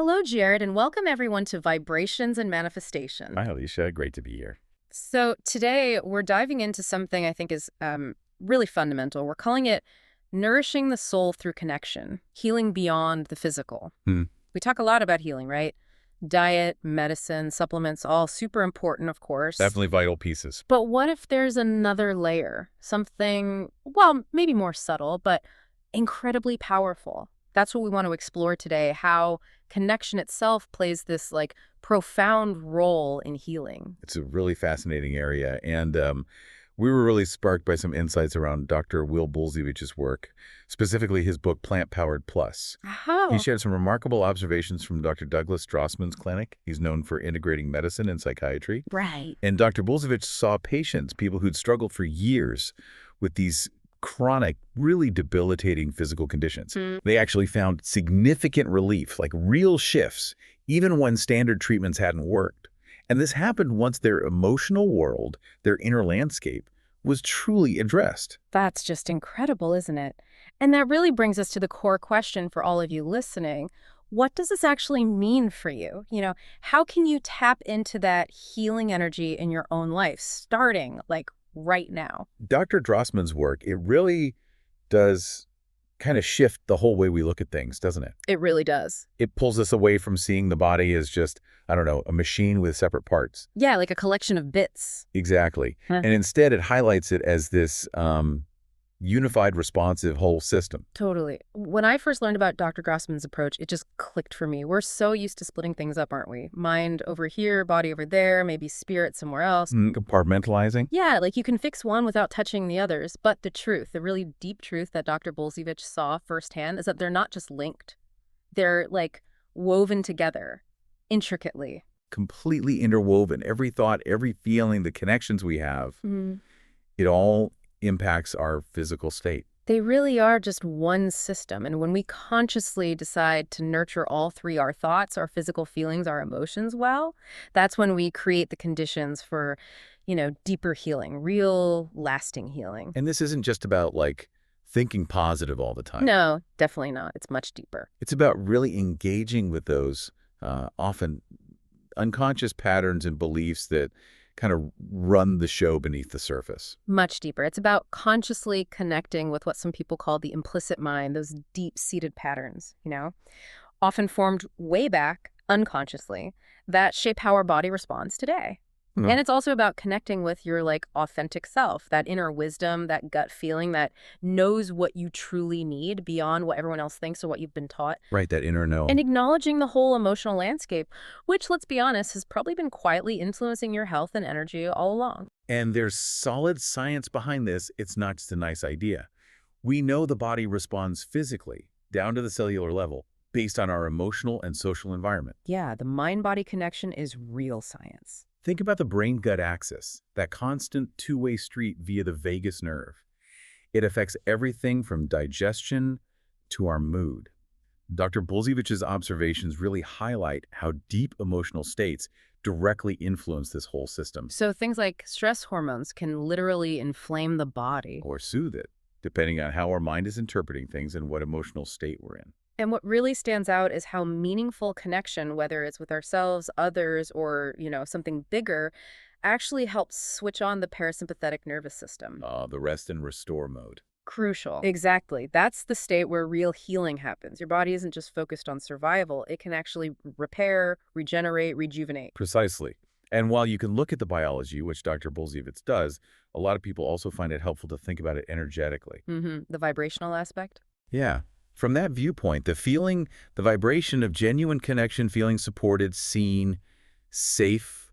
Hello, Jared, and welcome everyone to Vibrations and Manifestation. Hi, Alicia. Great to be here. So today we're diving into something I think is really fundamental. We're calling it Nourishing the Soul Through Connection, Healing Beyond the Physical. Hmm. We talk a lot about healing, right? Diet, medicine, supplements, all super important, of course. Definitely vital pieces. But what if there's another layer? Something, well, maybe more subtle, but incredibly powerful. That's what we want to explore today, how connection itself plays this profound role in healing. It's a really fascinating area. And we were really sparked by some insights around Dr. Bulsiewicz's work, specifically his book, Plant-Powered Plus. He Oh, shared some remarkable observations from Dr. Douglas Drossman's clinic. He's known for integrating medicine and psychiatry. right. And Dr. Bulsiewicz saw patients, people who'd struggled for years with these chronic, really debilitating physical conditions. They actually found significant relief, like real shifts, even when standard treatments hadn't worked. And this happened once their emotional world, their inner landscape, was truly addressed. That's just incredible, isn't it? And that really brings us to the core question for all of you listening. What does this actually mean for you? How can you tap into that healing energy in your own life, starting right now? Dr. Drossman's work, it really does kind of shift the whole way we look at things, doesn't it? It really does. It pulls us away from seeing the body as just, I don't know, a machine with separate parts. Yeah, like a collection of bits. Exactly. Huh. And instead, it highlights it as this unified, responsive whole system. Totally. When I first learned about Dr. Drossman's approach, it just clicked for me. We're so used to splitting things up, aren't we? Mind over here, body over there, maybe spirit somewhere else. Compartmentalizing. Yeah, you can fix one without touching the others. But the truth, the really deep truth that Dr. Bulsiewicz saw firsthand is that they're not just linked. They're woven together intricately. Completely interwoven. Every thought, every feeling, the connections we have, it all impacts our physical state. They really are just one system. And when we consciously decide to nurture all three, our thoughts, our physical feelings, our emotions, well, that's when we create the conditions for, deeper healing, real lasting healing. And this isn't just about thinking positive all the time. No, definitely not. It's much deeper. It's about really engaging with those often unconscious patterns and beliefs that kind of run the show beneath the surface. Much deeper. It's about consciously connecting with what some people call the implicit mind, those deep-seated patterns, often formed way back unconsciously that shape how our body responds today. And it's also about connecting with your authentic self, that inner wisdom, that gut feeling that knows what you truly need beyond what everyone else thinks or what you've been taught. Right, that inner know. And acknowledging the whole emotional landscape, which, let's be honest, has probably been quietly influencing your health and energy all along. And there's solid science behind this. It's not just a nice idea. We know the body responds physically, down to the cellular level, based on our emotional and social environment. Yeah, the mind-body connection is real science. Think about the brain-gut axis, that constant two-way street via the vagus nerve. It affects everything from digestion to our mood. Dr. Bulsiewicz's observations really highlight how deep emotional states directly influence this whole system. So things like stress hormones can literally inflame the body. Or soothe it, depending on how our mind is interpreting things and what emotional state we're in. And what really stands out is how meaningful connection, whether it's with ourselves, others, or, something bigger, actually helps switch on the parasympathetic nervous system. The rest and restore mode. Crucial. Exactly. That's the state where real healing happens. Your body isn't just focused on survival. It can actually repair, regenerate, rejuvenate. Precisely. And while you can look at the biology, which Dr. Bulsiewicz does, a lot of people also find it helpful to think about it energetically. The vibrational aspect? Yeah. From that viewpoint, the feeling, the vibration of genuine connection, feeling supported, seen, safe,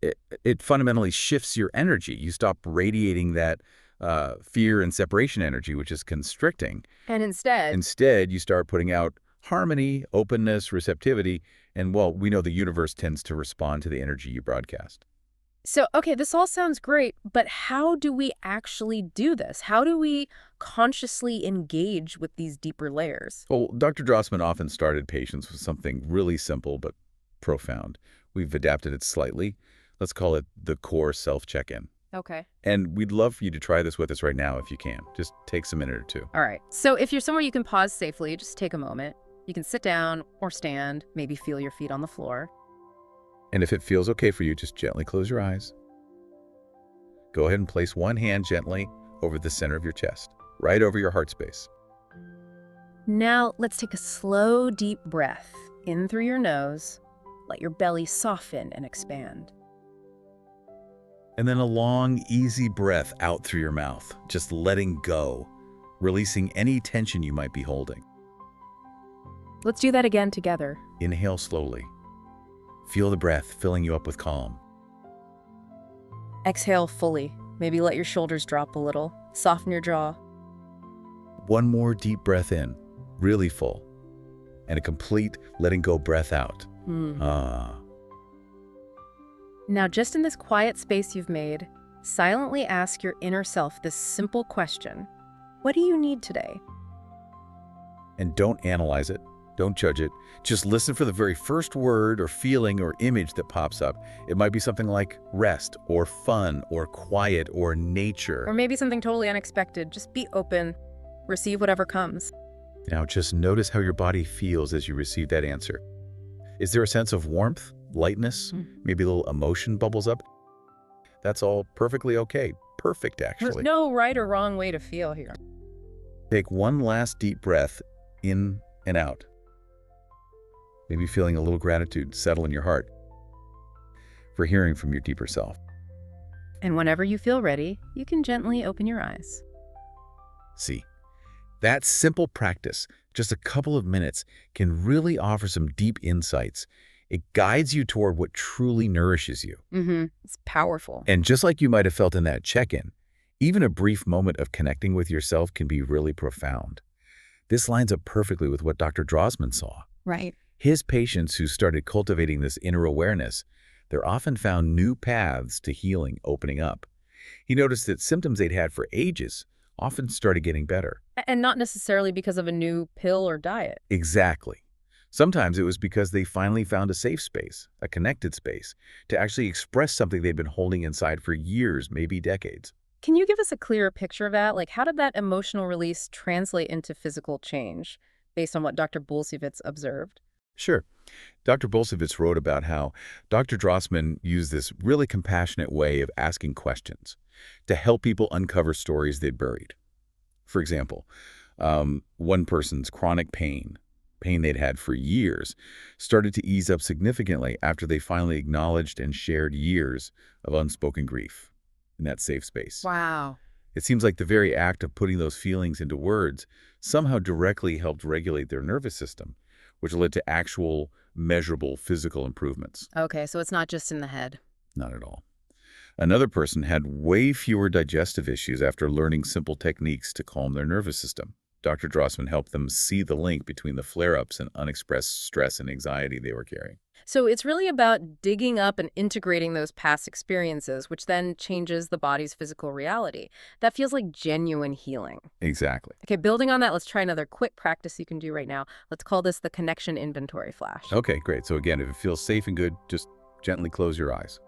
it fundamentally shifts your energy. You stop radiating that fear and separation energy, which is constricting. And Instead, you start putting out harmony, openness, receptivity, and, well, we know the universe tends to respond to the energy you broadcast. So, okay, this all sounds great, but how do we actually do this? How do we consciously engage with these deeper layers? Well, Dr. Drossman often started patients with something really simple but profound. We've adapted it slightly. Let's call it the core self-check-in. Okay. And we'd love for you to try this with us right now if you can. Just takes a minute or two. All right. So if you're somewhere you can pause safely, just take a moment. You can sit down or stand, maybe feel your feet on the floor. And if it feels okay for you, just gently close your eyes. Go ahead and place one hand gently over the center of your chest, right over your heart space. Now, let's take a slow, deep breath in through your nose. Let your belly soften and expand. And then a long, easy breath out through your mouth, just letting go, releasing any tension you might be holding. Let's do that again together. Inhale slowly. Feel the breath filling you up with calm. Exhale fully. Maybe let your shoulders drop a little. Soften your jaw. One more deep breath in, really full, and a complete letting go breath out. Now, just in this quiet space you've made, silently ask your inner self this simple question. What do you need today? And don't analyze it. Don't judge it. Just listen for the very first word or feeling or image that pops up. It might be something like rest or fun or quiet or nature. Or maybe something totally unexpected. Just be open. Receive whatever comes. Now just notice how your body feels as you receive that answer. Is there a sense of warmth, lightness, maybe a little emotion bubbles up? That's all perfectly okay. Perfect, actually. There's no right or wrong way to feel here. Take one last deep breath in and out. Maybe feeling a little gratitude settle in your heart for hearing from your deeper self. And whenever you feel ready, you can gently open your eyes. See, that simple practice, just a couple of minutes, can really offer some deep insights. It guides you toward what truly nourishes you. It's powerful. And just like you might have felt in that check-in, even a brief moment of connecting with yourself can be really profound. This lines up perfectly with what Dr. Drossman saw. Right. His patients who started cultivating this inner awareness, they're often found new paths to healing opening up. He noticed that symptoms they'd had for ages often started getting better. And not necessarily because of a new pill or diet. Exactly. Sometimes it was because they finally found a safe space, a connected space, to actually express something they'd been holding inside for years, maybe decades. Can you give us a clearer picture of that? Like, how did that emotional release translate into physical change based on what Dr. Bulsiewicz observed? Sure. Dr. Bulsiewicz wrote about how Dr. Drossman used this really compassionate way of asking questions to help people uncover stories they'd buried. For example, one person's chronic pain they'd had for years, started to ease up significantly after they finally acknowledged and shared years of unspoken grief in that safe space. Wow. It seems like the very act of putting those feelings into words somehow directly helped regulate their nervous system, which led to actual, measurable physical improvements. Okay, so it's not just in the head. Not at all. Another person had way fewer digestive issues after learning simple techniques to calm their nervous system. Dr. Drossman helped them see the link between the flare-ups and unexpressed stress and anxiety they were carrying. So it's really about digging up and integrating those past experiences, which then changes the body's physical reality. That feels like genuine healing. Exactly. Okay, building on that, let's try another quick practice you can do right now. Let's call this the connection inventory flash. Okay, great. So again, if it feels safe and good, just gently close your eyes.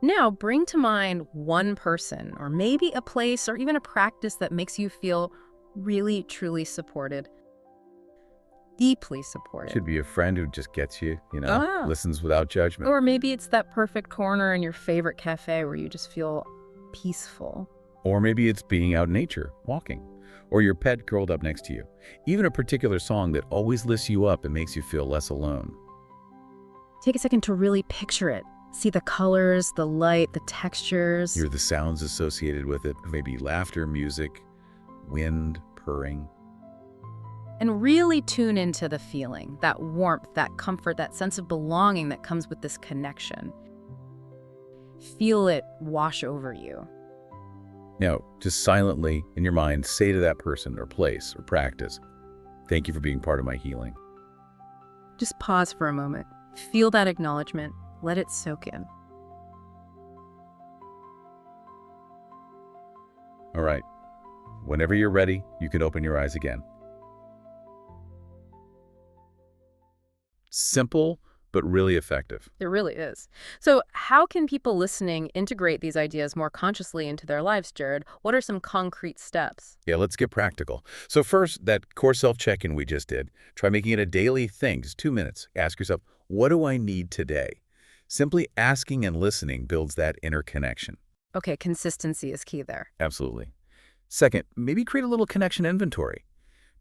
Now, bring to mind one person, or maybe a place, or even a practice that makes you feel really, truly supported. Deeply supported. Should be a friend who just gets you, listens without judgment. Or maybe it's that perfect corner in your favorite cafe where you just feel peaceful. Or maybe it's being out in nature, walking, or your pet curled up next to you. Even a particular song that always lifts you up and makes you feel less alone. Take a second to really picture it. See the colors, the light, the textures. Hear the sounds associated with it, maybe laughter, music, wind, purring. And really tune into the feeling, that warmth, that comfort, that sense of belonging that comes with this connection. Feel it wash over you. Now, just silently in your mind, say to that person or place or practice, "Thank you for being part of my healing." Just pause for a moment. Feel that acknowledgement. Let it soak in. All right. Whenever you're ready, you can open your eyes again. Simple, but really effective. It really is. So how can people listening integrate these ideas more consciously into their lives, Jared? What are some concrete steps? Yeah, let's get practical. So first, that core self-check-in we just did, try making it a daily thing, just 2 minutes. Ask yourself, what do I need today? Simply asking and listening builds that inner connection. Okay, consistency is key there. Absolutely. Second, maybe create a little connection inventory.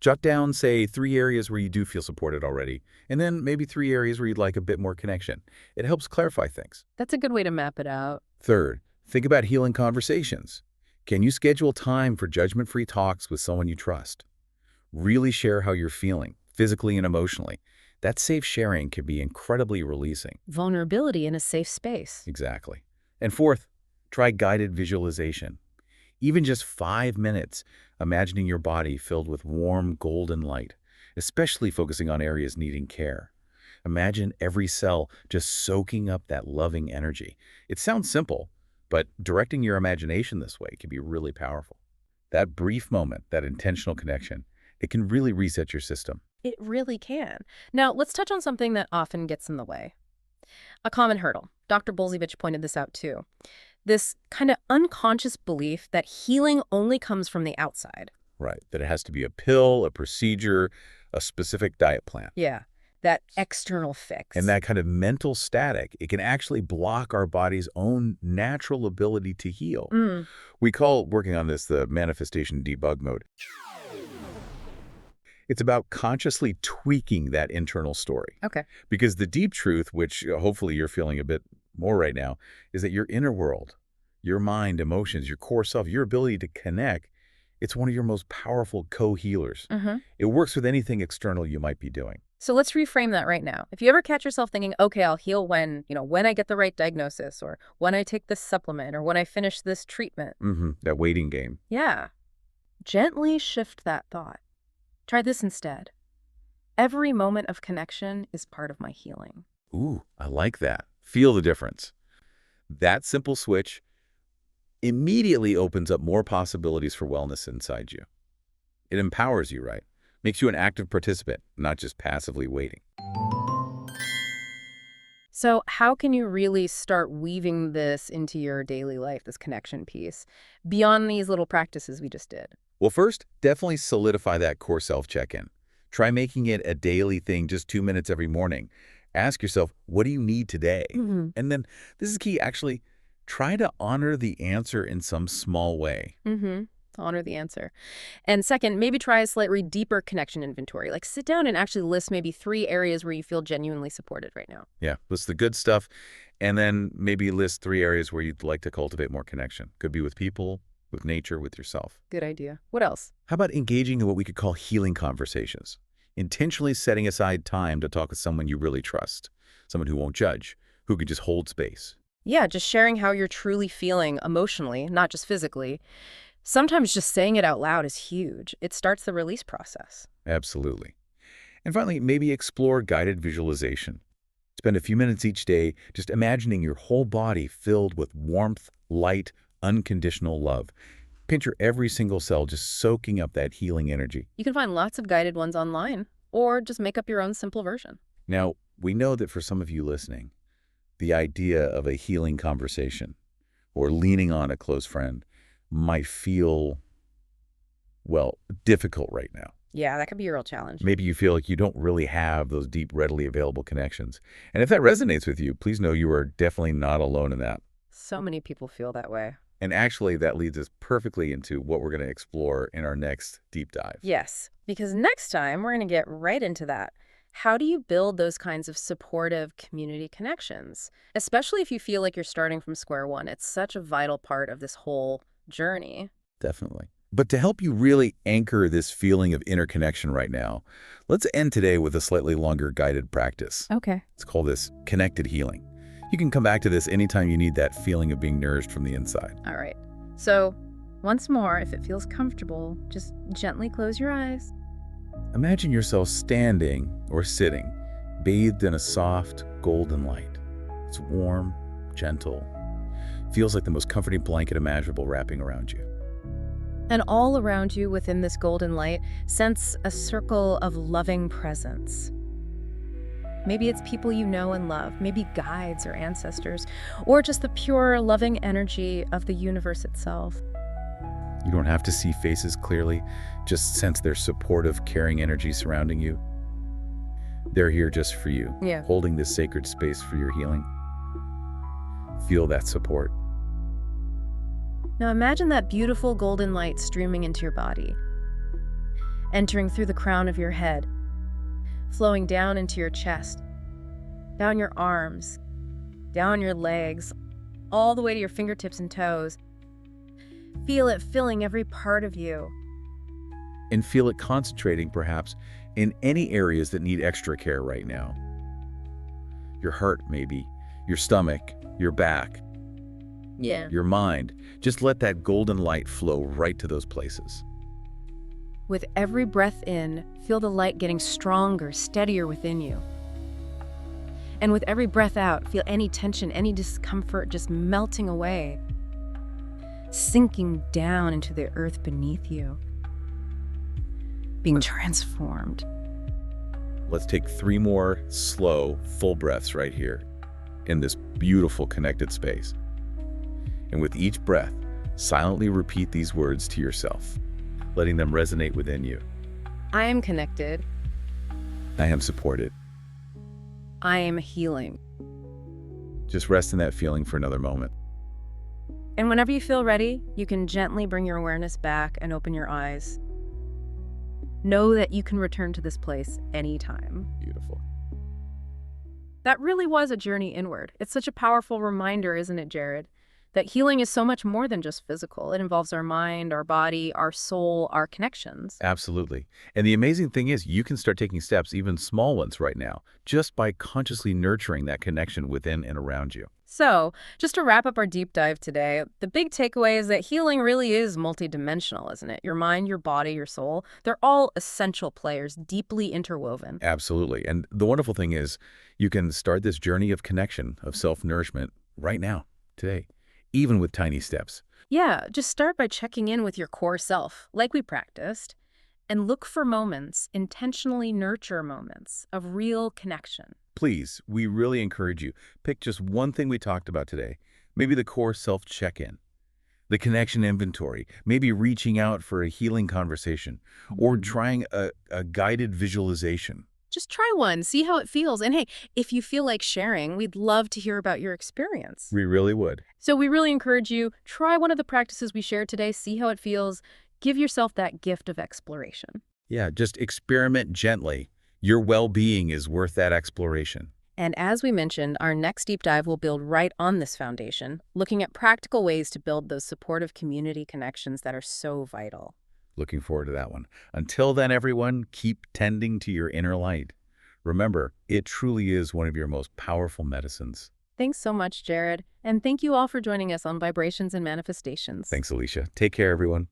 Jot down, say, 3 areas where you do feel supported already, and then maybe 3 areas where you'd like a bit more connection. It helps clarify things. That's a good way to map it out. Third, think about healing conversations. Can you schedule time for judgment-free talks with someone you trust? Really share how you're feeling, physically and emotionally. That safe sharing can be incredibly releasing. Vulnerability in a safe space. Exactly. And fourth, try guided visualization. Even just 5 minutes, imagining your body filled with warm, golden light, especially focusing on areas needing care. Imagine every cell just soaking up that loving energy. It sounds simple, but directing your imagination this way can be really powerful. That brief moment, that intentional connection, it can really reset your system. It really can. Now, let's touch on something that often gets in the way. A common hurdle. Dr. Bulsiewicz pointed this out too. This kind of unconscious belief that healing only comes from the outside. Right, that it has to be a pill, a procedure, a specific diet plan. Yeah, that external fix. And that kind of mental static, it can actually block our body's own natural ability to heal. We call working on this the manifestation debug mode. It's about consciously tweaking that internal story. Okay. Because the deep truth, which hopefully you're feeling a bit more right now, is that your inner world, your mind, emotions, your core self, your ability to connect, it's one of your most powerful co-healers. It works with anything external you might be doing. So let's reframe that right now. If you ever catch yourself thinking, okay, I'll heal when I get the right diagnosis, or when I take this supplement, or when I finish this treatment. That waiting game. Yeah. Gently shift that thought. Try this instead. Every moment of connection is part of my healing. Ooh, I like that. Feel the difference. That simple switch immediately opens up more possibilities for wellness inside you. It empowers you, right? Makes you an active participant, not just passively waiting. So how can you really start weaving this into your daily life, this connection piece, beyond these little practices we just did? Well, first, definitely solidify that core self-check-in. Try making it a daily thing, just 2 minutes every morning. Ask yourself, what do you need today? And then, this is key, actually, try to honor the answer in some small way. Honor the answer. And second, maybe try a slightly deeper connection inventory. Like sit down and actually list maybe 3 areas where you feel genuinely supported right now. Yeah, list the good stuff, and then maybe list 3 areas where you'd like to cultivate more connection. Could be with people, with nature, with yourself. Good idea. What else? How about engaging in what we could call healing conversations? Intentionally setting aside time to talk with someone you really trust, someone who won't judge, who can just hold space. Yeah, just sharing how you're truly feeling emotionally, not just physically. Sometimes just saying it out loud is huge. It starts the release process. Absolutely. And finally, maybe explore guided visualization. Spend a few minutes each day just imagining your whole body filled with warmth, light, unconditional love. Picture every single cell just soaking up that healing energy. You can find lots of guided ones online, or just make up your own simple version. Now, we know that for some of you listening, the idea of a healing conversation or leaning on a close friend might feel, well, difficult right now. Yeah, that could be a real challenge. Maybe you feel like you don't really have those deep, readily available connections. And if that resonates with you, please know you are definitely not alone in that. So many people feel that way. And actually, that leads us perfectly into what we're going to explore in our next deep dive. Yes, because next time we're going to get right into that. How do you build those kinds of supportive community connections? Especially if you feel like you're starting from square one. It's such a vital part of this whole journey. Definitely. But to help you really anchor this feeling of interconnection right now, let's end today with a slightly longer guided practice. Okay. Let's call this connected healing. You can come back to this anytime you need that feeling of being nourished from the inside. All right. So once more, if it feels comfortable, just gently close your eyes. Imagine yourself standing or sitting, bathed in a soft, golden light. It's warm, gentle, feels like the most comforting blanket imaginable wrapping around you. And all around you within this golden light, sense a circle of loving presence. Maybe it's people you know and love, maybe guides or ancestors, or just the pure, loving energy of the universe itself. You don't have to see faces clearly, just sense their supportive, caring energy surrounding you. They're here just for you, Yeah. holding this sacred space for your healing. Feel that support. Now imagine that beautiful golden light streaming into your body, entering through the crown of your head, flowing down into your chest, down your arms, down your legs, all the way to your fingertips and toes. Feel it filling every part of you. And feel it concentrating, perhaps, in any areas that need extra care right now. Your heart, maybe, your stomach, your back, Yeah. your mind. Just let that golden light flow right to those places. With every breath in, feel the light getting stronger, steadier within you. And with every breath out, feel any tension, any discomfort just melting away, sinking down into the earth beneath you, being transformed. Let's take 3 more slow, full breaths right here in this beautiful connected space. And with each breath, silently repeat these words to yourself, letting them resonate within you. I am connected. I am supported. I am healing. Just rest in that feeling for another moment. And whenever you feel ready, you can gently bring your awareness back and open your eyes. Know that you can return to this place anytime. Beautiful. That really was a journey inward. It's such a powerful reminder, isn't it, Jared? That healing is so much more than just physical. It involves our mind, our body, our soul, our connections. Absolutely. And the amazing thing is you can start taking steps, even small ones right now, just by consciously nurturing that connection within and around you. So, just to wrap up our deep dive today, the big takeaway is that healing really is multidimensional, isn't it? Your mind, your body, your soul, they're all essential players, deeply interwoven. Absolutely. And the wonderful thing is you can start this journey of connection, of self-nourishment right now, today, even with tiny steps. Yeah, just start by checking in with your core self, like we practiced, and look for moments, intentionally nurture moments of real connection. Please, we really encourage you, pick just one thing we talked about today, maybe the core self-check-in, the connection inventory, maybe reaching out for a healing conversation, or trying a guided visualization. Just try one, see how it feels. And hey, if you feel like sharing, we'd love to hear about your experience. We really would. So we really encourage you, try one of the practices we shared today, see how it feels. Give yourself that gift of exploration. Yeah, just experiment gently. Your well-being is worth that exploration. And as we mentioned, our next deep dive will build right on this foundation, looking at practical ways to build those supportive community connections that are so vital. Looking forward to that one. Until then, everyone, keep tending to your inner light. Remember, it truly is one of your most powerful medicines. Thanks so much, Jared. And thank you all for joining us on Vibrations and Manifestations. Thanks, Alicia. Take care, everyone.